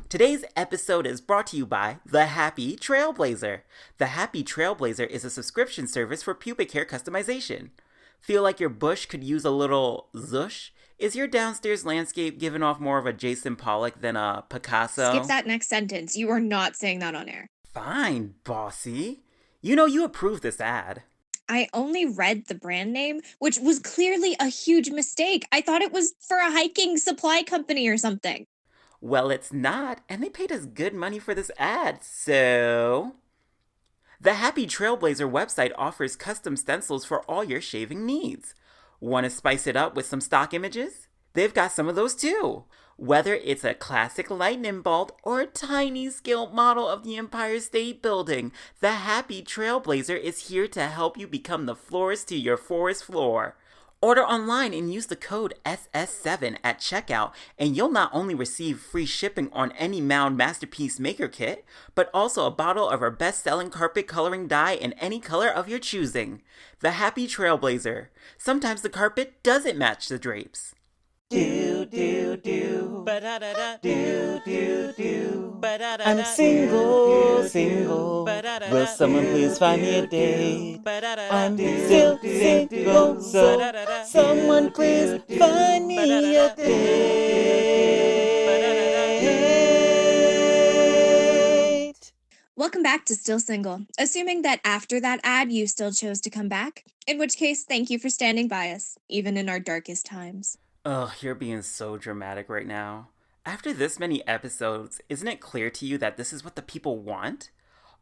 Today's episode is brought to you by The Happy Trailblazer. The Happy Trailblazer is a subscription service for pubic hair customization. Feel like your bush could use a little zhush? Is your downstairs landscape giving off more of a Jason Pollock than a Picasso? Skip that next sentence. You are not saying that on air. Fine, bossy. You know you approved this ad. I only read the brand name, which was clearly a huge mistake. I thought it was for a hiking supply company or something. Well, it's not, and they paid us good money for this ad, so... The Happy Trailblazer website offers custom stencils for all your shaving needs. Want to spice it up with some stock images? They've got some of those too. Whether it's a classic lightning bolt or a tiny scale model of the Empire State Building, the Happy Trailblazer is here to help you become the florist to your forest floor. Order online and use the code SS7 at checkout, and you'll not only receive free shipping on any Mound Masterpiece Maker Kit, but also a bottle of our best-selling carpet coloring dye in any color of your choosing. The Happy Trailblazer. Sometimes the carpet doesn't match the drapes. Do do do ba-da-da-da do do do ba-da-da-da. I'm single. Will someone please find me a date? I'm still single, so someone please find me a date. Welcome back to Still Single. Assuming that after that ad you still chose to come back, in which case thank you for standing by us, even in our darkest times. Ugh, you're being so dramatic right now. After this many episodes, isn't it clear to you that this is what the people want?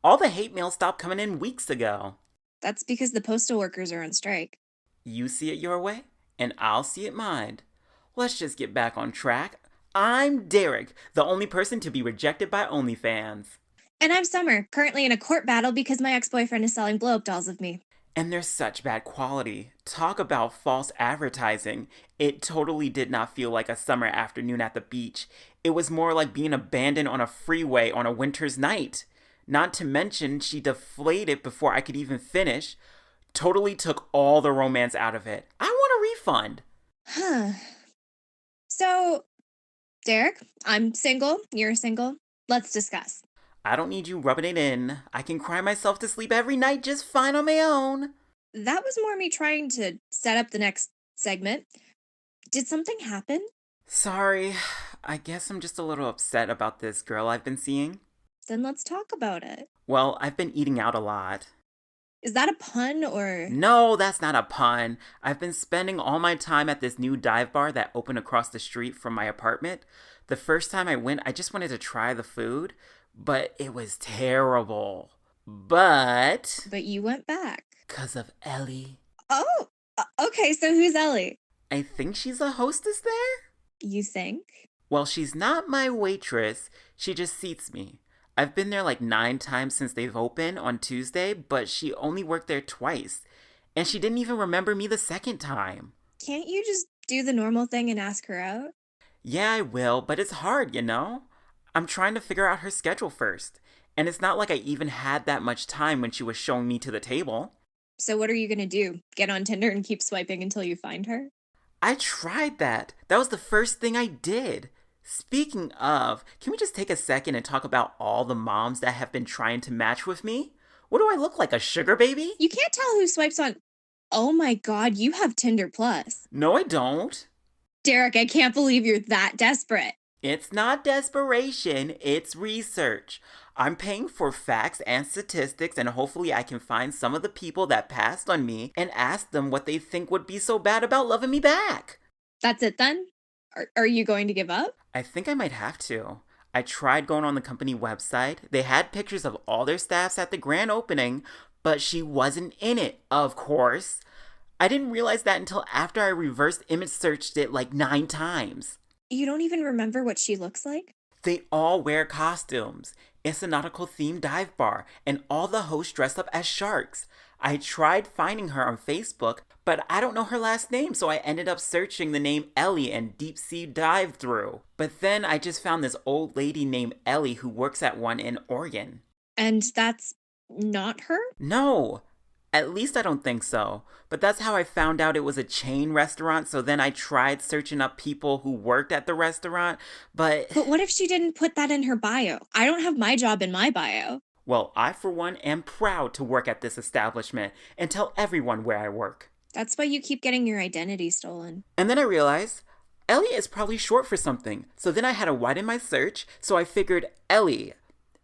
All the hate mail stopped coming in weeks ago. That's because the postal workers are on strike. You see it your way, and I'll see it mine. Let's just get back on track. I'm Derek, the only person to be rejected by OnlyFans. And I'm Summer, currently in a court battle because my ex-boyfriend is selling blow-up dolls of me. And they're such bad quality. Talk about false advertising. It totally did not feel like a summer afternoon at the beach. It was more like being abandoned on a freeway on a winter's night. Not to mention, she deflated before I could even finish. Totally took all the romance out of it. I want a refund. So, Derek, I'm single, you're single. Let's discuss. I don't need you rubbing it in. I can cry myself to sleep every night just fine on my own. That was more me trying to set up the next segment. Did something happen? Sorry. I guess I'm just a little upset about this girl I've been seeing. Then let's talk about it. Well, I've been eating out a lot. Is that a pun or...? No, that's not a pun. I've been spending all my time at this new dive bar that opened across the street from my apartment. The first time I went, I just wanted to try the food, but it was terrible. But you went back. 'Cause of Ellie. Oh, okay, so who's Ellie? I think she's a hostess there? You think? Well, she's not my waitress. She just seats me. I've been there like 9 times since they've opened on Tuesday, but she only worked there twice. And she didn't even remember me the second time. Can't you just do the normal thing and ask her out? Yeah, I will, but it's hard, you know? I'm trying to figure out her schedule first. And it's not like I even had that much time when she was showing me to the table. So what are you gonna do? Get on Tinder and keep swiping until you find her? I tried that. That was the first thing I did. Speaking of, can we just take a second and talk about all the moms that have been trying to match with me? What do I look like, a sugar baby? You can't tell who swipes on... Oh my god, you have Tinder Plus. No, I don't. Derek, I can't believe you're that desperate. It's not desperation, it's research. I'm paying for facts and statistics, and hopefully I can find some of the people that passed on me and ask them what they think would be so bad about loving me back. That's it then? Are you going to give up? I think I might have to. I tried going on the company website. They had pictures of all their staffs at the grand opening, but she wasn't in it, of course. I didn't realize that until after I reverse image searched it like 9 times. You don't even remember what she looks like? They all wear costumes. It's a nautical themed dive bar, and all the hosts dress up as sharks. I tried finding her on Facebook, but I don't know her last name, so I ended up searching the name Ellie and Deep Sea Dive Through. But then I just found this old lady named Ellie who works at one in Oregon. And that's not her? No. At least I don't think so. But that's how I found out it was a chain restaurant, so then I tried searching up people who worked at the restaurant, but... But what if she didn't put that in her bio? I don't have my job in my bio. Well, I for one am proud to work at this establishment and tell everyone where I work. That's why you keep getting your identity stolen. And then I realized Ellie is probably short for something, so then I had to widen my search, so I figured Ellie,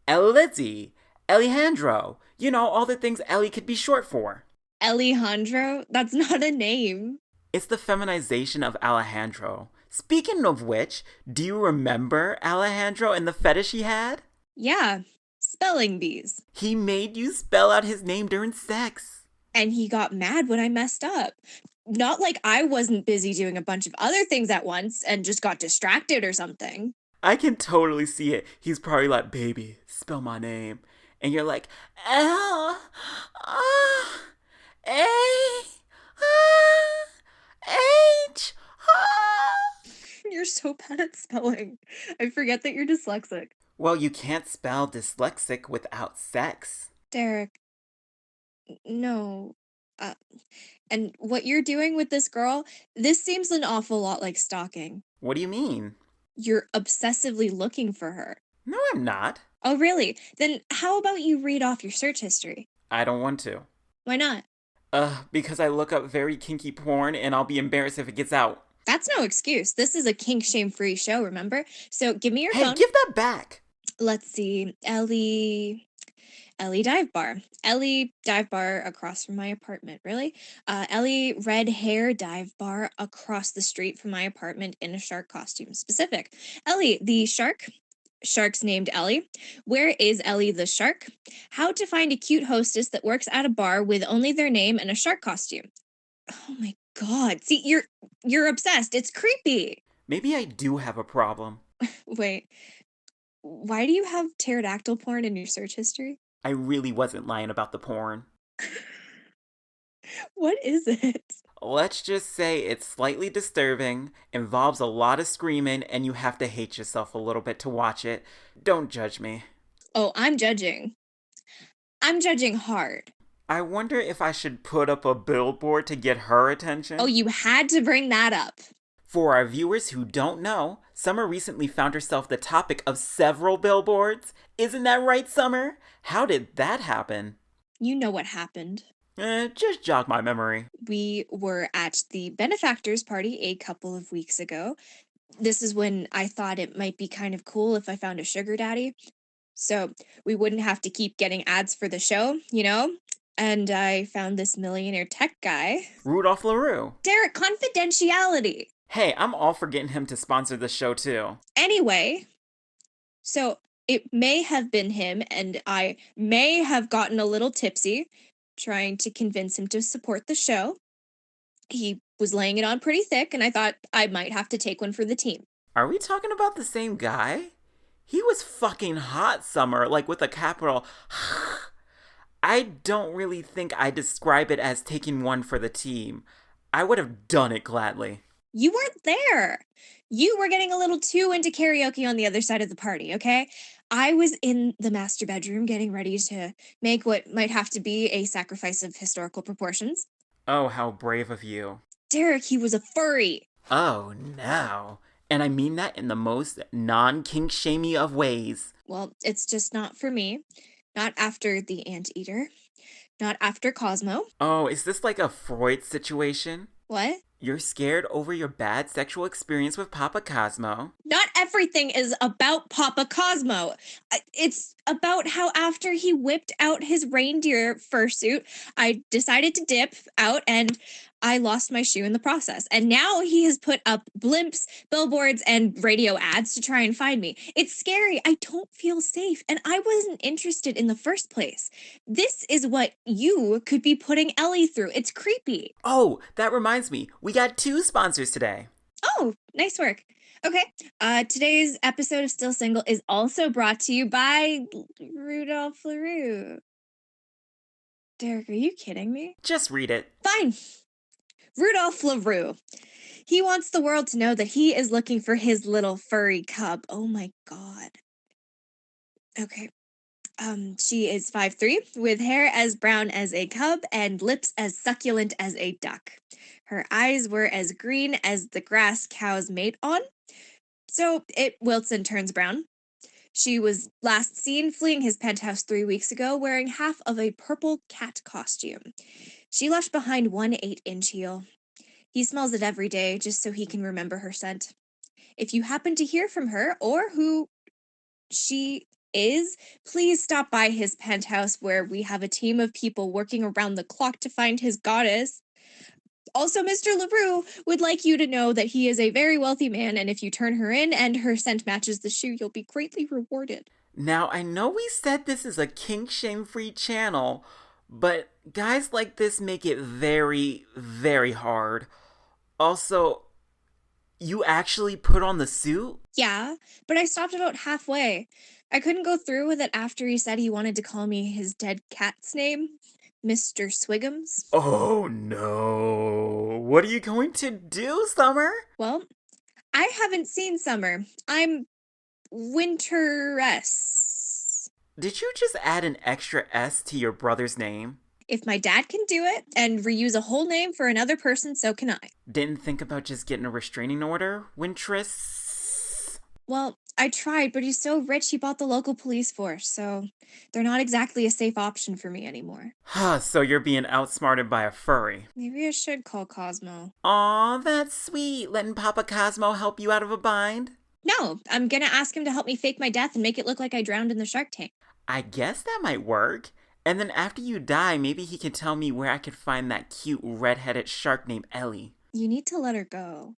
Elizzy, Alejandro, all the things Ellie could be short for. Alejandro? That's not a name. It's the feminization of Alejandro. Speaking of which, do you remember Alejandro and the fetish he had? Yeah, spelling bees. He made you spell out his name during sex. And he got mad when I messed up. Not like I wasn't busy doing a bunch of other things at once and just got distracted or something. I can totally see it. He's probably like, baby, spell my name. And you're like, L, A, H. You're so bad at spelling. I forget that you're dyslexic. Well, you can't spell dyslexic without sex. Derek. No. And what you're doing with this girl, this seems an awful lot like stalking. What do you mean? You're obsessively looking for her. No, I'm not. Oh, really? Then how about you read off your search history? I don't want to. Why not? Because I look up very kinky porn and I'll be embarrassed if it gets out. That's no excuse. This is a kink shame-free show, remember? So give me your phone. Hey, give that back. Let's see. Ellie Dive Bar. Ellie Dive Bar across from my apartment. Really? Ellie Red Hair Dive Bar across the street from my apartment in a shark costume. Specific. Ellie, the shark. Shark's named Ellie. Where is Ellie the shark? How to find a cute hostess that works at a bar with only their name and a shark costume. Oh my god. See, you're obsessed. It's creepy. Maybe I do have a problem. Wait. Why do you have pterodactyl porn in your search history? I really wasn't lying about the porn. What is it? Let's just say it's slightly disturbing, involves a lot of screaming, and you have to hate yourself a little bit to watch it. Don't judge me. Oh, I'm judging. I'm judging hard. I wonder if I should put up a billboard to get her attention. Oh, you had to bring that up. For our viewers who don't know, Summer recently found herself the topic of several billboards. Isn't that right, Summer? How did that happen? You know what happened. Just jog my memory. We were at the benefactors party a couple of weeks ago. This is when I thought it might be kind of cool if I found a sugar daddy. So we wouldn't have to keep getting ads for the show, And I found this millionaire tech guy. Rudolph LaRue. Derek, confidentiality. Hey, I'm all for getting him to sponsor the show too. Anyway, so it may have been him, and I may have gotten a little tipsy trying to convince him to support the show. He was laying it on pretty thick, and I thought I might have to take one for the team. Are we talking about the same guy? He was fucking hot, Summer, like with a capital. I don't really think I describe it as taking one for the team. I would have done it gladly. You weren't there. You were getting a little too into karaoke on the other side of the party, okay? I was in the master bedroom getting ready to make what might have to be a sacrifice of historical proportions. Oh, how brave of you. Derek, he was a furry. Oh, no. And I mean that in the most non-kink shamey of ways. Well, it's just not for me. Not after the anteater. Not after Cosmo. Oh, is this like a Freud situation? What? You're scared over your bad sexual experience with Papa Cosmo. Not everything is about Papa Cosmo. It's about how after he whipped out his reindeer fursuit, I decided to dip out and I lost my shoe in the process. And now he has put up blimps, billboards, and radio ads to try and find me. It's scary. I don't feel safe. And I wasn't interested in the first place. This is what you could be putting Ellie through. It's creepy. Oh, that reminds me. We got 2 sponsors today. Oh, nice work. Okay, today's episode of Still Single is also brought to you by Rudolph LaRue. Derek, are you kidding me? Just read it. Fine. Rudolph LaRue. He wants the world to know that he is looking for his little furry cub. Oh my god. Okay. She is 5'3", with hair as brown as a cub and lips as succulent as a duck. Her eyes were as green as the grass cows mate on, so it wilts and turns brown. She was last seen fleeing his penthouse 3 weeks ago wearing half of a purple cat costume. She left behind one 8-inch heel. He smells it every day just so he can remember her scent. If you happen to hear from her or who she is, please stop by his penthouse where we have a team of people working around the clock to find his goddess. Also, Mr. LaRue would like you to know that he is a very wealthy man, and if you turn her in and her scent matches the shoe, you'll be greatly rewarded. Now, I know we said this is a kink shame-free channel, but guys like this make it very, very hard. Also, you actually put on the suit? Yeah, but I stopped about halfway. I couldn't go through with it after he said he wanted to call me his dead cat's name, Mr. Swiggums. Oh no. What are you going to do, Summer? Well, I haven't seen Summer. I'm Winteress. Did you just add an extra S to your brother's name? If my dad can do it and reuse a whole name for another person, so can I. Didn't think about just getting a restraining order, Wintress? Well, I tried, but he's so rich he bought the local police force, so they're not exactly a safe option for me anymore. So you're being outsmarted by a furry. Maybe I should call Cosmo. Aw, that's sweet, letting Papa Cosmo help you out of a bind. No, I'm gonna ask him to help me fake my death and make it look like I drowned in the shark tank. I guess that might work. And then after you die, maybe he can tell me where I could find that cute red-headed shark named Ellie. You need to let her go.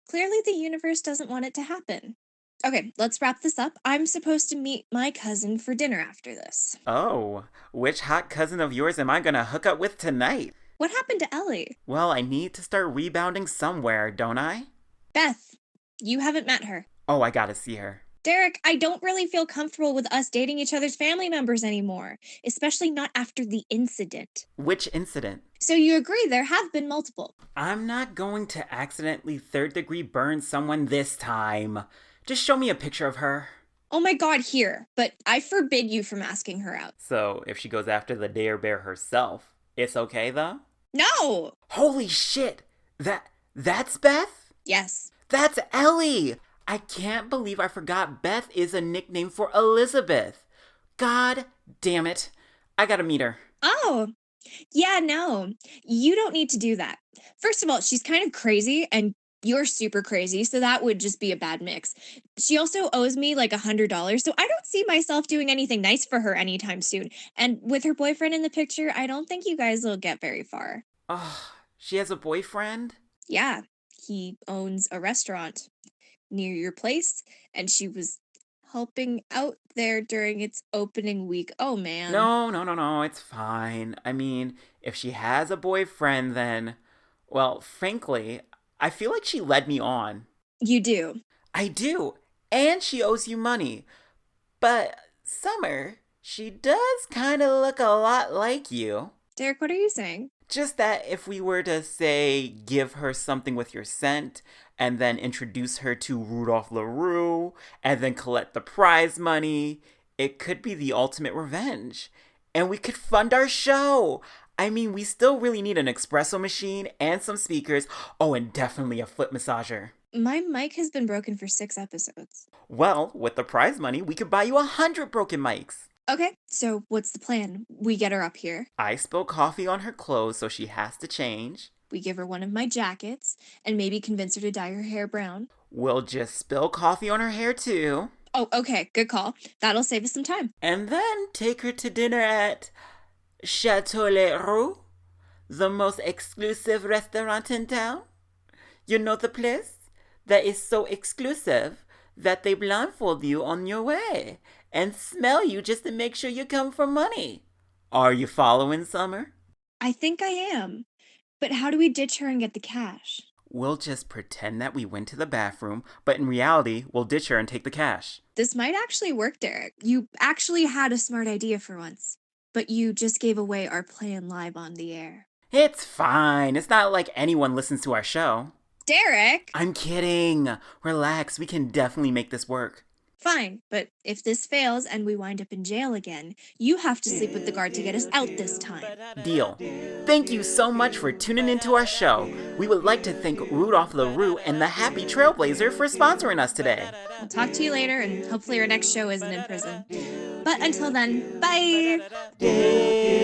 Clearly the universe doesn't want it to happen. Okay, let's wrap this up. I'm supposed to meet my cousin for dinner after this. Oh, which hot cousin of yours am I gonna hook up with tonight? What happened to Ellie? Well, I need to start rebounding somewhere, don't I? Beth, you haven't met her. Oh, I gotta see her. Derek, I don't really feel comfortable with us dating each other's family members anymore, especially not after the incident. Which incident? So you agree there have been multiple. I'm not going to accidentally third-degree burn someone this time. Just show me a picture of her. Oh my god, here, but I forbid you from asking her out. So, if she goes after the Dare Bear herself, it's okay though? No! Holy shit! That's Beth? Yes. That's Ellie! I can't believe I forgot Beth is a nickname for Elizabeth. God damn it. I gotta meet her. Oh, yeah, no. You don't need to do that. First of all, she's kind of crazy and you're super crazy, so that would just be a bad mix. She also owes me like $100, so I don't see myself doing anything nice for her anytime soon. And with her boyfriend in the picture, I don't think you guys will get very far. Oh, she has a boyfriend? Yeah, he owns a restaurant near your place, and she was helping out there during its opening week. Oh, man. No, it's fine. I mean, if she has a boyfriend, then, well, frankly, I feel like she led me on. You do. I do. And she owes you money. But, Summer, she does kind of look a lot like you. Derek, what are you saying? Just that if we were to, say, give her something with your scent, and then introduce her to Rudolph LaRue, and then collect the prize money, it could be the ultimate revenge. And we could fund our show. I mean, we still really need an espresso machine and some speakers. Oh, and definitely a foot massager. My mic has been broken for 6 episodes. Well, with the prize money, we could buy you 100 broken mics. Okay, so what's the plan? We get her up here. I spill coffee on her clothes, so she has to change. We give her one of my jackets and maybe convince her to dye her hair brown. We'll just spill coffee on her hair, too. Oh, okay, good call. That'll save us some time. And then take her to dinner at Chateau Leroux, the most exclusive restaurant in town. You know the place that is so exclusive that they blindfold you on your way and smell you just to make sure you come for money. Are you following, Summer? I think I am. But how do we ditch her and get the cash? We'll just pretend that we went to the bathroom, but in reality, we'll ditch her and take the cash. This might actually work, Derek. You actually had a smart idea for once. But you just gave away our plan live on the air. It's fine. It's not like anyone listens to our show. Derek! I'm kidding. Relax. We can definitely make this work. Fine, but if this fails and we wind up in jail again, you have to sleep with the guard to get us out this time. Deal. Thank you so much for tuning into our show. We would like to thank Rudolph LaRue and the Happy Trailblazer for sponsoring us today. We'll talk to you later, and hopefully our next show isn't in prison. But until then, bye!